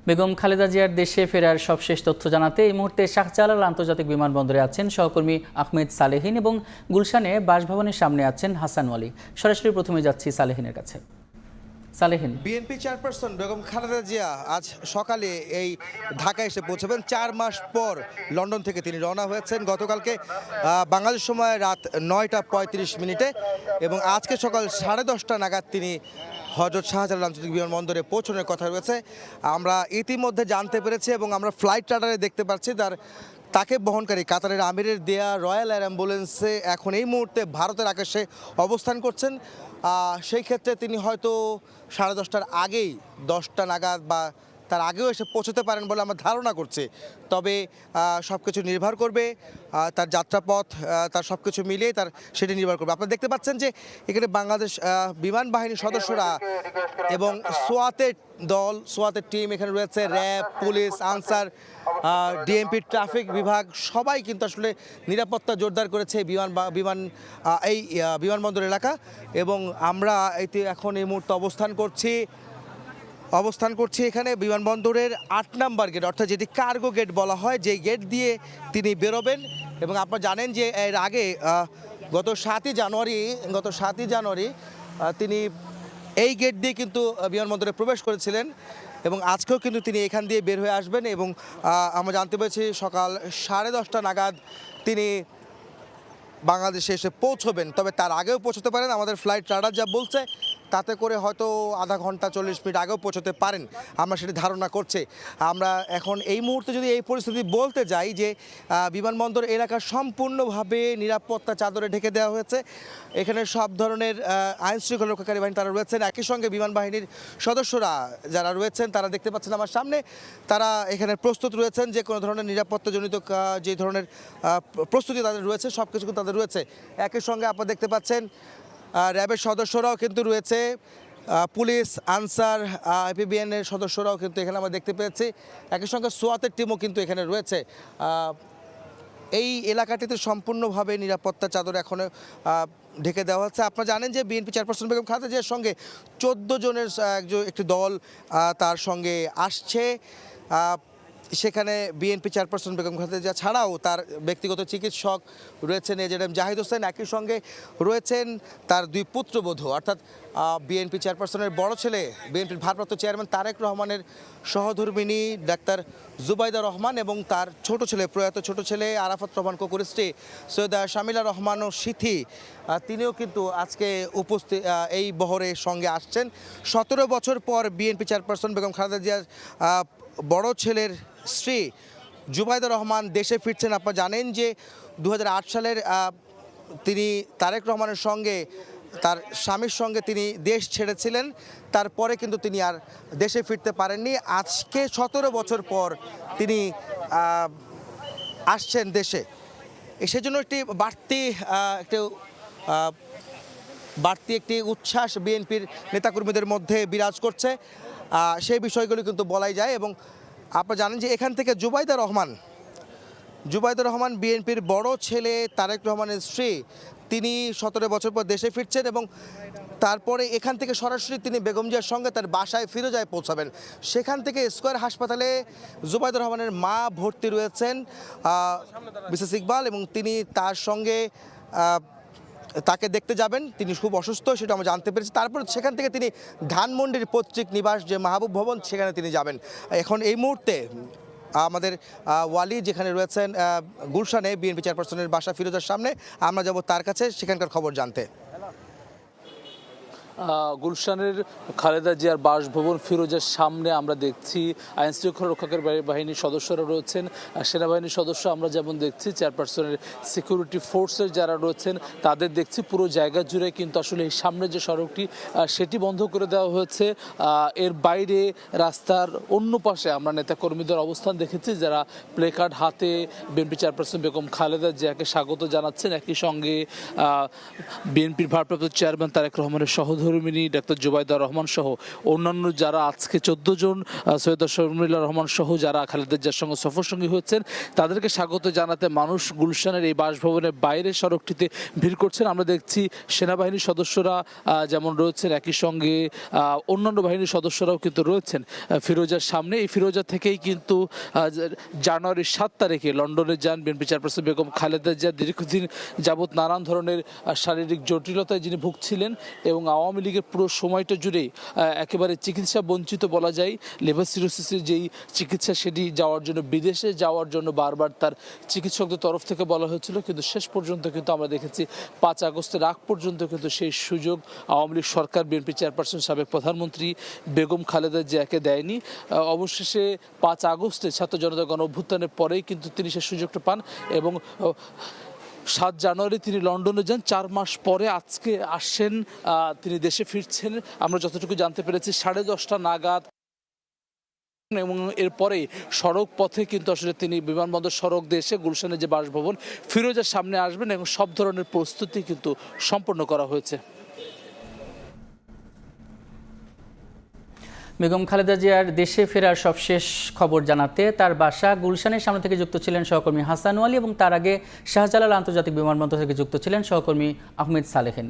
বেগম খালেদা জিয়ার দেশে ফেরার সবশেষ তথ্য জানাতে এই মুহূর্তে শাহজালাল আন্তর্জাতিক বিমানবন্দরে আছেন সহকর্মী আহমেদ সালেহিন এবং গুলশানে বাসভবনের সামনে আছেন হাসান ওয়ালি। সরাসরি প্রথমে যাচ্ছি সালেহিনের কাছে। সালেহিন, বিএনপি চেয়ারপারসন বেগম খালেদা জিয়া আজ সকালে এই ঢাকায় এসে পৌঁছাবেন। 4 মাস পর লন্ডন থেকে তিনি রওনা হয়েছেন গতকালকে বাংলাদেশ সময় রাত 9টা 35 এবং আজকে সকাল 10:30 নাগাদ তিনি হযরত শাহজালাল আন্তর্জাতিক বিমানবন্দরে পৌঁছানোর কথা রয়েছে। আমরা ইতিমধ্যে জানতে পেরেছি এবং আমরা ফ্লাইট রাডারে দেখতে পাচ্ছি তাকে বহনকারী কাতারের আমিরের দেয়া রয়্যাল এয়ার অ্যাম্বুলেন্সে এখন এই মুহূর্তে ভারতের আকাশে অবস্থান করছেন। সেই ক্ষেত্রে তিনি হয়তো 10:30টার আগেই 10টা নাগাদ বা তার আগেও এসে পৌঁছতে পারেন বলে আমরা ধারণা করছি। তবে সব কিছু নির্ভর করবে তার যাত্রাপথ, তার সব কিছু মিলিয়ে সেটি নির্ভর করবে। আপনারা দেখতে পাচ্ছেন যে এখানে বাংলাদেশ বিমান বাহিনীর সদস্যরা এবং সোয়াতের টিম এখানে রয়েছে, RAB, police, answer, DMP, traffic বিভাগ সবাই কিন্তু আসলে নিরাপত্তা জোরদার করেছে এই বিমানবন্দর এলাকা। এবং আমরা এখন এই মুহূর্তে অবস্থান করছি এখানে বিমানবন্দরের 8 নম্বর গেট, অর্থাৎ যেটি কার্গো গেট বলা হয়, যে গেট দিয়ে তিনি বেরোবেন। এবং আপনারা জানেন যে এর আগে গত 7ই জানুয়ারি তিনি এই গেট দিয়ে কিন্তু বিমানবন্দরে প্রবেশ করেছিলেন এবং আজকেও কিন্তু তিনি এখান দিয়ে বের হয়ে আসবেন। এবং আমরা জানতে পেরেছি সকাল 10:30 নাগাদ তিনি বাংলাদেশে এসে পৌঁছবেন। তবে তার আগেও পৌঁছতে পারেন, আমাদের ফ্লাইট রাডার যা বলছে তাতে করে হয়তো আধা ঘন্টা 40 মিনিট আগেও পৌঁছতে পারেন, আমরা সেটি ধারণা করছি। আমরা এখন এই মুহূর্তে যদি এই পরিস্থিতি বলতে যাই যে বিমানবন্দর এলাকা সম্পূর্ণভাবে নিরাপত্তা চাদরে ঢেকে দেওয়া হয়েছে। এখানে সব ধরনের আইন শৃঙ্খলা রক্ষাকারী বাহিনী তারা রয়েছেন, একই সঙ্গে বিমান বাহিনীর সদস্যরা যারা রয়েছেন তারা দেখতে পাচ্ছেন আমার সামনে, তারা এখানে প্রস্তুত রয়েছেন যে কোনো ধরনের নিরাপত্তাজনিত যে ধরনের প্রস্তুতি তাদের রয়েছে সব কিছু তাদের রয়েছে। একই সঙ্গে আপনারা দেখতে পাচ্ছেন র্যাবের সদস্যরাও কিন্তু রয়েছে, পুলিশ, আনসার, এপিবিএন এর সদস্যরাও কিন্তু এখানে আমরা দেখতে পেয়েছি। একই সঙ্গে সোয়াতের টিমও কিন্তু এখানে রয়েছে। এই এলাকাটিতে সম্পূর্ণভাবে নিরাপত্তা চাদর এখনও ঢেকে দেওয়া হচ্ছে। আপনারা জানেন যে বিএনপি চেয়ারপারসন বেগম খালেদা জিয়ার সঙ্গে 14 জনের একটি দল তার সঙ্গে আসছে। সেখানে বিএনপি চেয়ারপারসন বেগম খালেদা জিয়া ছাড়াও তার ব্যক্তিগত চিকিৎসক রয়েছেন এজেডএম জাহিদ হোসেন, একই সঙ্গে রয়েছেন তার 2 পুত্রবধূ, অর্থাৎ বিএনপি চেয়ারপারসনের বড় ছেলে বিএনপির ভারপ্রাপ্ত চেয়ারম্যান তারেক রহমানের সহধর্মিণী ডাক্তার জুবাইদা রহমান এবং তার প্রয়াত ছোট ছেলে আরাফাত রহমান কোকুর স্ত্রী সৈয়দা শামিলা রহমান ও সিথি, তিনিও কিন্তু আজকে এই বহরের সঙ্গে আসছেন। 17 বছর পর বিএনপি চেয়ারপারসন বেগম খালেদা জিয়ার বড় ছেলের স্ত্রী জুবাইদা রহমান দেশে ফিরছেন। আপনারা জানেন যে 2008 সালের তিনি তারেক রহমানের সঙ্গে তার স্বামীর সঙ্গে তিনি দেশ ছেড়েছিলেন, তারপরে কিন্তু তিনি আর দেশে ফিরতে পারেননি। আজকে 17 বছর পর তিনি আসছেন দেশে। সেজন্য একটি বাড়তি উচ্ছ্বাস বিএনপির নেতাকর্মীদের মধ্যে বিরাজ করছে, সেই বিষয়গুলো কিন্তু বলাই যায়। এবং আপনারা জানেন যে এখান থেকে জুবাইদা রহমান বিএনপির বড় ছেলে তারেক রহমানের স্ত্রী, তিনি 17 বছর পর দেশে ফিরছেন এবং তারপরে এখান থেকে সরাসরি তিনি বেগম জিয়ার সঙ্গে তার বাসায় ফিরোজায় পৌঁছাবেন। সেখান থেকে স্কয়ার হাসপাতালে জুবাইদা রহমানের মা ভর্তি রয়েছেন, মিসেস ইকবাল, এবং তিনি তার সঙ্গে তাকে দেখতে যাবেন। তিনি খুব অসুস্থ সেটা আমরা জানতে পেরেছি। তারপর সেখান থেকে তিনি ধানমন্ডির পৈতৃক নিবাস যে মাহবুব ভবন সেখানে তিনি যাবেন। এখন এই মুহূর্তে আমাদের ওয়ালি যেখানে রয়েছেন গুলশানে বিএনপি চেয়ারপারসনের বাসা ফিরোজার সামনে, আমরা যাব তার কাছে সেখানকার খবর জানতে। গুলশানের খালেদা জিয়ার বাসভবন ফিরোজার সামনে আমরা দেখছি আইন শৃঙ্খলা রক্ষাকারী বাহিনীর সদস্যরা রয়েছেন, সেনাবাহিনীর সদস্য আমরা যেমন দেখছি, চেয়ারপারসনের সিকিউরিটি ফোর্সের যারা রয়েছেন তাদের দেখছি। পুরো জায়গা জুড়ে কিন্তু আসলে এই সামনে যে সড়কটি সেটি বন্ধ করে দেওয়া হয়েছে। এর বাইরে রাস্তার অন্য পাশে আমরা নেতাকর্মীদের অবস্থান দেখেছি, যারা প্লেকার্ড হাতে বিএনপি চেয়ারপারসন বেগম খালেদা জিয়াকে স্বাগত জানাচ্ছেন। একই সঙ্গে বিএনপির ভারপ্রাপ্ত চেয়ারম্যান তারেক রহমানের সহধর্মিণী সহধর্মিনী ডাক্তার জুবাইদা রহমান সহ অন্যান্য যারা আজকে 14 জন, সৈয়দা শর্মিলা রহমান সহ যারা খালেদা জিয়ার সঙ্গে সফরসঙ্গী হয়েছেন, তাদেরকে স্বাগত জানাতে মানুষ গুলশানের এই বাসভবনের বাইরে সড়কটিতে ভিড় করছেন। আমরা দেখছি সেনাবাহিনীর সদস্যরা যেমন রয়েছেন, একই সঙ্গে অন্যান্য বাহিনীর সদস্যরাও কিন্তু রয়েছেন ফিরোজার সামনে। এই ফিরোজা থেকেই কিন্তু জানুয়ারির 7 তারিখে লন্ডনে যান বিএনপি চেয়ারপারসন বেগম খালেদা জিয়া। দীর্ঘদিন যাবৎ নানান ধরনের শারীরিক জটিলতায় যিনি ভুগছিলেন এবং আওয়ামী লীগের পুরো সময়টা জুড়েই একেবারে চিকিৎসা বঞ্চিত বলা যায়। লিভার সিরোসিসের যেই চিকিৎসা, সেটি যাওয়ার জন্য, বিদেশে যাওয়ার জন্য বারবার তার চিকিৎসকদের তরফ থেকে বলা হয়েছিল, কিন্তু শেষ পর্যন্ত কিন্তু আমরা দেখেছি 5 আগস্টের আগ পর্যন্ত কিন্তু সেই সুযোগ আওয়ামী লীগ সরকার, বিএনপি চেয়ারপারসন সাবেক প্রধানমন্ত্রী বেগম খালেদা জিয়াকে দেয়নি। অবশেষে 5 আগস্টে ছাত্র জনতা গণ অভ্যুত্থানের পরেই কিন্তু তিনি সেই সুযোগটা পান এবং 7 জানুয়ারি তিনি লন্ডনে যান। 4 মাস পরে আজকে আসছেন, তিনি দেশে ফিরছেন। আমরা যতটুকু জানতে পেরেছি 10:30 নাগাদ এবং এরপরে সড়ক পথে কিন্তু আসলে তিনি বিমানবন্দর সড়ক দিয়ে এসে গুলশানের যে বাসভবন ফিরোজার সামনে আসবেন এবং সব ধরনের প্রস্তুতি কিন্তু সম্পন্ন করা হয়েছে। বেগম খালেদা জিয়ার দেশে ফেরার সবশেষ খবর জানাতে তার বাসা গুলশানের সামনে থেকে যুক্ত ছিলেন সহকর্মী হাসান ওয়ালি এবং তার আগে শাহজালাল আন্তর্জাতিক বিমানবন্দর থেকে যুক্ত ছিলেন সহকর্মী আহমেদ সালেহিন।